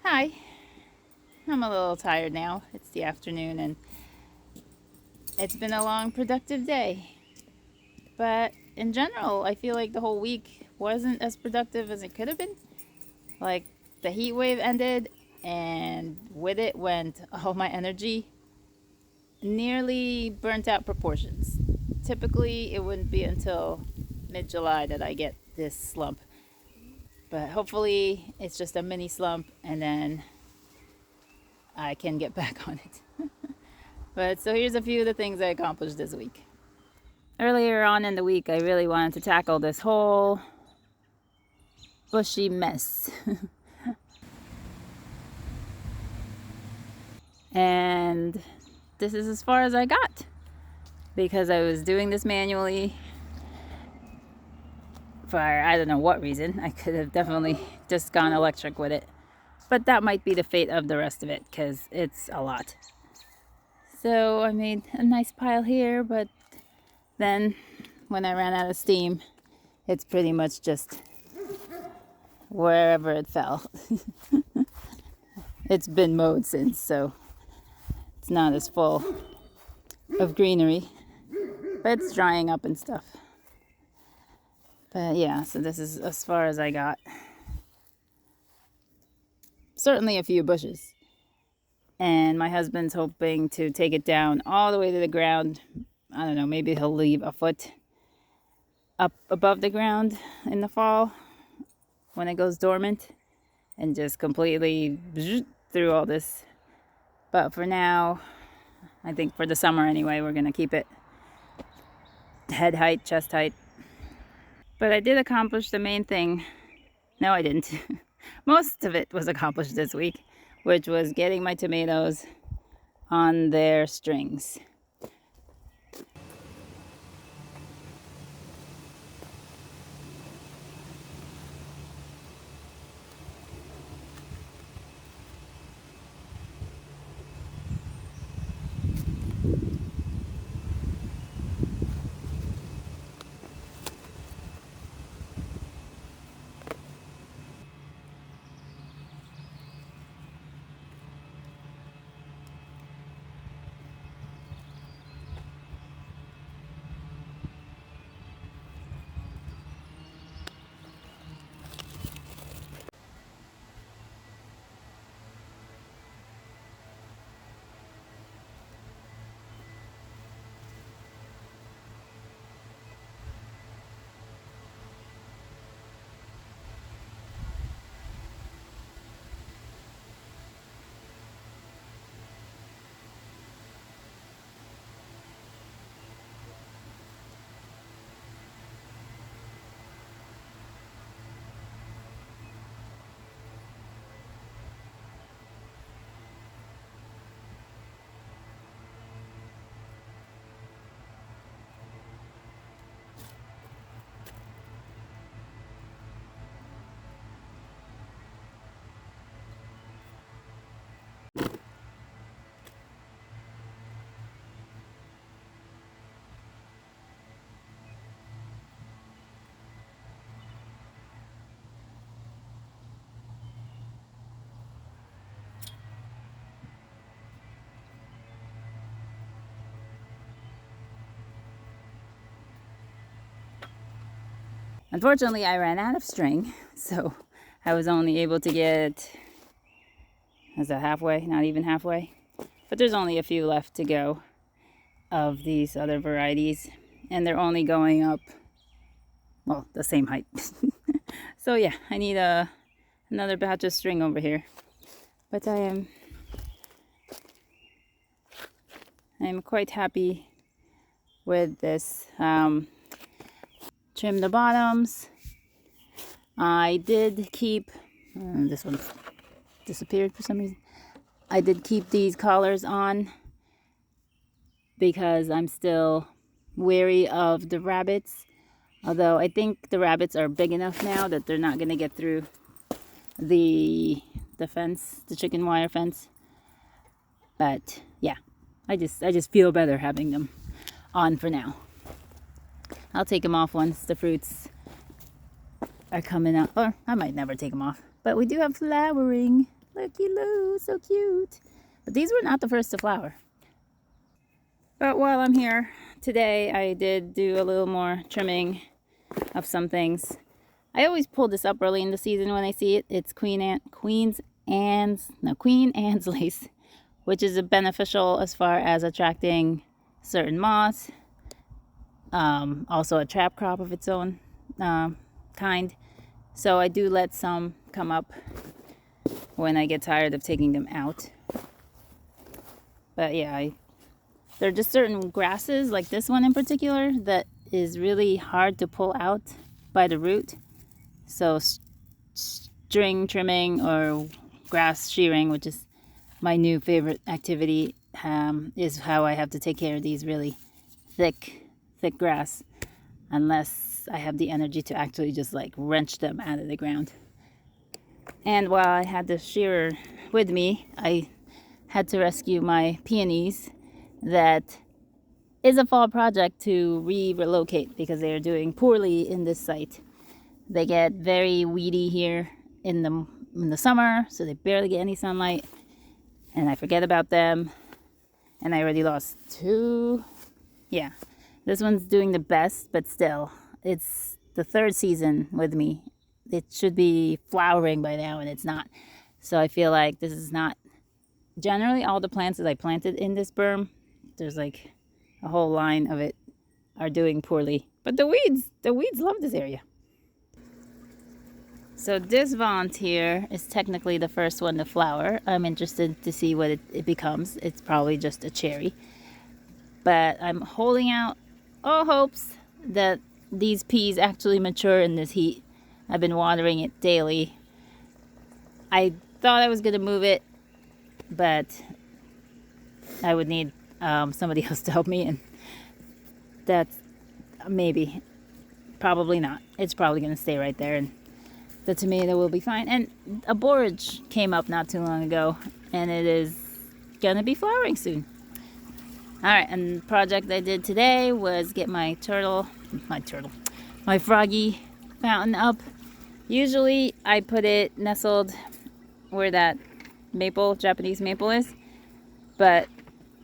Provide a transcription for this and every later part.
Hi, I'm a little tired now. It's the afternoon and it's been a long, productive day. But in general, I feel like the whole week wasn't as productive as it could have been. Like, the heat wave ended, and with it went all my energy, nearly burnt out proportions. Typically, it wouldn't be until mid July that I get this slump. But hopefully, it's just a mini slump and then I can get back on it. But so here's a few of the things I accomplished this week. Earlier on in the week, I really wanted to tackle this whole bushy mess. And this is as far as I got because I was doing this manually for I don't know what reason. I could have definitely just gone electric with it. But that might be the fate of the rest of it because it's a lot. So I made a nice pile here, but then when I ran out of steam, it's pretty much just wherever it fell. It's been mowed since, so it's not as full of greenery, but it's drying up and stuff. But yeah, so this is as far as I got. Certainly a few bushes. And my husband's hoping to take it down all the way to the ground. I don't know, maybe he'll leave a foot up above the ground in the fall when it goes dormant and just completely through all this. But for now, I think for the summer anyway, we're going to keep it head height, chest height. But I did accomplish the main thing. No, I didn't. Most of it was accomplished this week, which was getting my tomatoes on their strings. Unfortunately, I ran out of string, so I was only able to get, is that halfway? Not even halfway. But there's only a few left to go of these other varieties, and they're only going up, well, the same height. So yeah, I need another batch of string over here. But I am quite happy with this. Trim the bottoms. I did keep, this one disappeared for some reason. I did keep these collars on because I'm still wary of the rabbits. Although I think the rabbits are big enough now that they're not going to get through the fence, the chicken wire fence. But yeah, I just feel better having them on for now. I'll take them off once the fruits are coming out. Or I might never take them off. But we do have flowering. Looky loo, so cute. But these were not the first to flower. But while I'm here today, I did do a little more trimming of some things. I always pull this up early in the season when I see it. It's Queen Anne's lace, which is beneficial as far as attracting certain moths. Also a trap crop of its own kind. So I do let some come up when I get tired of taking them out. But yeah, there are just certain grasses, like this one in particular, that is really hard to pull out by the root. So string trimming or grass shearing, which is my new favorite activity, is how I have to take care of these really thick grass, unless I have the energy to actually just like wrench them out of the ground. And while I had the shearer with me, I had to rescue my peonies. That is a fall project to relocate because they are doing poorly in this site. They get very weedy here in the summer, so they barely get any sunlight, and I forget about them. And I already lost 2. Yeah, this one's doing the best, but still, it's the 3rd season with me. It should be flowering by now, and it's not. So I feel like this is not generally all the plants that I planted in this berm. There's like a whole line of it are doing poorly. But the weeds love this area. So this volunteer is technically the first one to flower. I'm interested to see what it becomes. It's probably just a cherry. But I'm holding out all hopes that these peas actually mature in this heat. I've been watering it daily. I thought I was going to move it, but I would need somebody else to help me, and that's probably not. It's probably going to stay right there, and the tomato will be fine. And a borage came up not too long ago, and it is going to be flowering soon. All right, and the project I did today was get my froggy fountain up. Usually I put it nestled where that Japanese maple is, but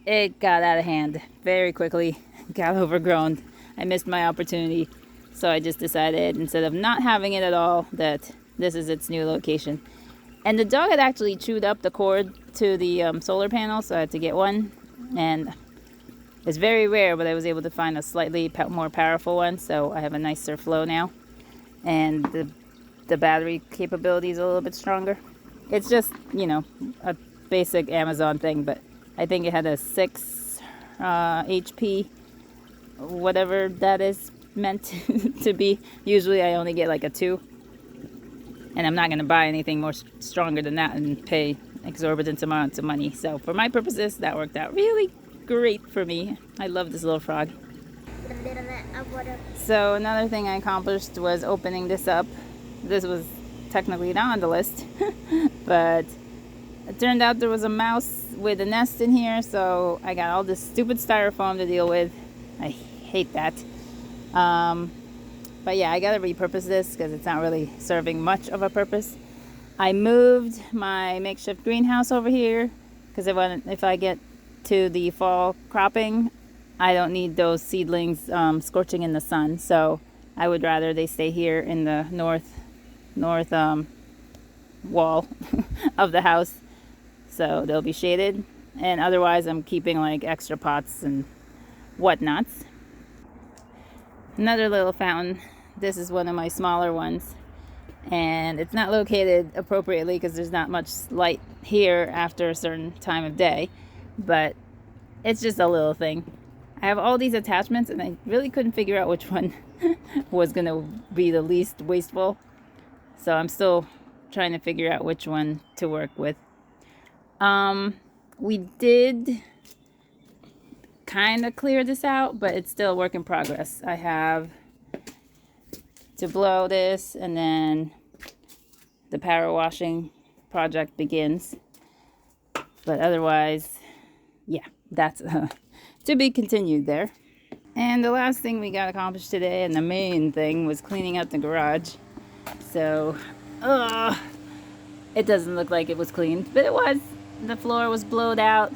it got out of hand very quickly, got overgrown. I missed my opportunity, so I just decided, instead of not having it at all, that this is its new location. And the dog had actually chewed up the cord to the solar panel, so I had to get one. And it's very rare, but I was able to find a slightly more powerful one, so I have a nicer flow now. And the battery capability is a little bit stronger. It's just, a basic Amazon thing, but I think it had a 6 HP, whatever that is meant to be. Usually I only get like a 2. And I'm not going to buy anything more stronger than that and pay exorbitant amounts of money. So for my purposes, that worked out really great for me. I love this little frog. So another thing I accomplished was opening this up. This was technically not on the list, but it turned out there was a mouse with a nest in here, so I got all this stupid styrofoam to deal with. I hate that. But yeah, I gotta repurpose this because it's not really serving much of a purpose. I moved my makeshift greenhouse over here because if I get to the fall cropping, I don't need those seedlings scorching in the sun. So I would rather they stay here in the north wall of the house, so they'll be shaded. And otherwise I'm keeping like extra pots and whatnots. Another little fountain. This is one of my smaller ones, and it's not located appropriately because there's not much light here after a certain time of day, but it's just a little thing. I have all these attachments and I really couldn't figure out which one was going to be the least wasteful. So I'm still trying to figure out which one to work with. We did kind of clear this out, but it's still a work in progress. I have to blow this, and then the power washing project begins. But otherwise, yeah, that's to be continued there. And the last thing we got accomplished today, and the main thing, was cleaning out the garage. So, it doesn't look like it was cleaned, but it was. The floor was blowed out,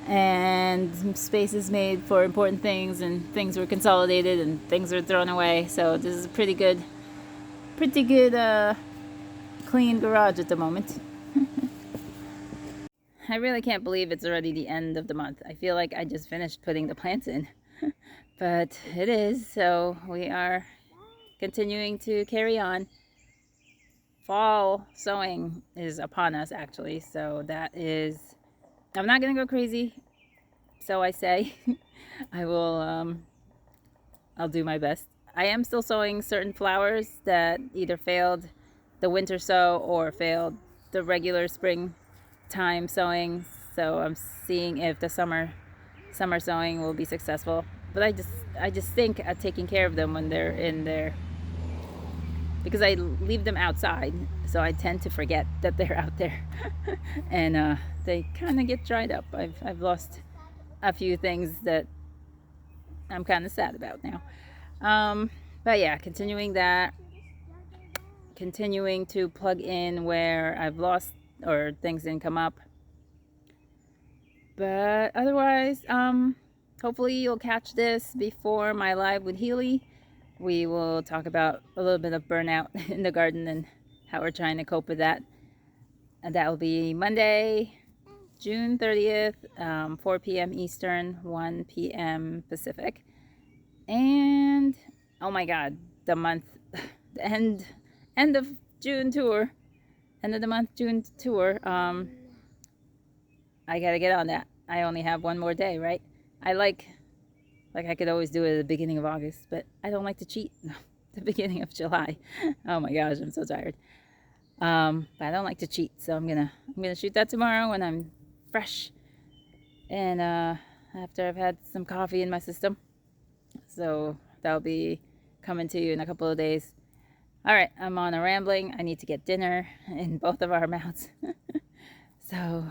and spaces made for important things, and things were consolidated, and things were thrown away. So this is a pretty good clean garage at the moment. I really can't believe it's already the end of the month. I feel like I just finished putting the plants in, but it is. So we are continuing to carry on. Fall sowing is upon us, actually. So that is, I'm not gonna go crazy, so I say. I will, I'll do my best. I am still sowing certain flowers that either failed the winter sow or failed the regular spring time sowing. So I'm seeing if the summer sowing will be successful. But I just think at taking care of them when they're in there, because I leave them outside, so I tend to forget that they're out there. And they kind of get dried up. I've lost a few things that I'm kind of sad about now. But yeah, continuing to plug in where I've lost or things didn't come up. But otherwise, hopefully you'll catch this before my live with Healy. We will talk about a little bit of burnout in the garden and how we're trying to cope with that. And that will be Monday, June 30th, 4 p.m. Eastern, 1 p.m. Pacific. And oh my God, the month, the end of June tour, end of the month June tour. I gotta get on that. I only have one more day, right? I like I could always do it at the beginning of August, but I don't like to cheat. No, the beginning of July. Oh my gosh, I'm so tired. But I don't like to cheat, so I'm gonna shoot that tomorrow when I'm fresh, and after I've had some coffee in my system. So that'll be coming to you in a couple of days. All right, I'm on a rambling. I need to get dinner in both of our mouths. So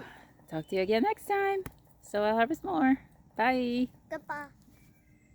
talk to you again next time. So I'll harvest more. Bye. Goodbye.